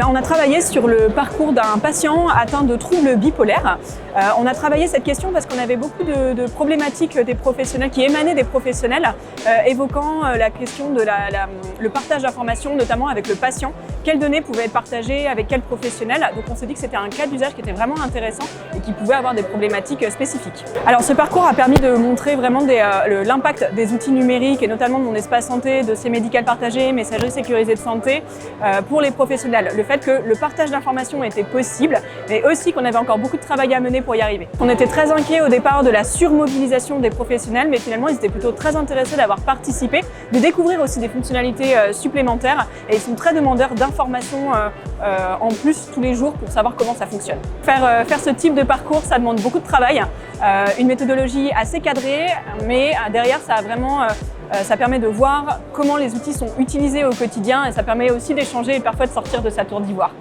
On a travaillé sur le parcours d'un patient atteint de troubles bipolaires. On a travaillé cette question parce qu'on avait beaucoup de problématiques des professionnels qui émanaient des professionnels évoquant la question de le partage d'informations, notamment avec le patient. Quelles données pouvaient être partagées avec quel professionnel? Donc on s'est dit que c'était un cas d'usage qui était vraiment intéressant et qui pouvait avoir des problématiques spécifiques. Alors ce parcours a permis de montrer vraiment l'impact des outils numériques et notamment de mon espace santé, dossier médical partagé, messagerie sécurisée de santé pour les professionnels. Le fait que le partage d'informations était possible, mais aussi qu'on avait encore beaucoup de travail à mener pour y arriver. On était très inquiets au départ de la surmobilisation des professionnels, mais finalement ils étaient plutôt très intéressés d'avoir participé, de découvrir aussi des fonctionnalités supplémentaires et ils sont très demandeurs d'informations en plus tous les jours pour savoir comment ça fonctionne. Faire ce type de parcours, ça demande beaucoup de travail, une méthodologie assez cadrée, mais derrière ça permet de voir comment les outils sont utilisés au quotidien et ça permet aussi d'échanger et parfois de sortir de sa tour d'ivoire.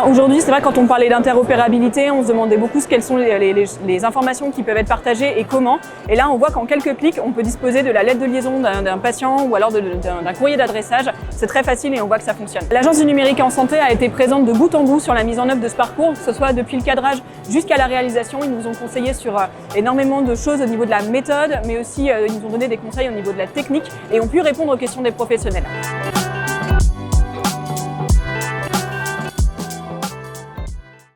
Aujourd'hui, c'est vrai, quand on parlait d'interopérabilité, on se demandait beaucoup quelles sont les informations qui peuvent être partagées et comment. Et là, on voit qu'en quelques clics, on peut disposer de la lettre de liaison d'un patient ou alors d'un courrier d'adressage. C'est très facile et on voit que ça fonctionne. L'Agence du numérique en santé a été présente de bout en bout sur la mise en œuvre de ce parcours, que ce soit depuis le cadrage jusqu'à la réalisation. Ils nous ont conseillé sur énormément de choses au niveau de la méthode, mais aussi ils nous ont donné des conseils au niveau de la technique et ont pu répondre aux questions des professionnels.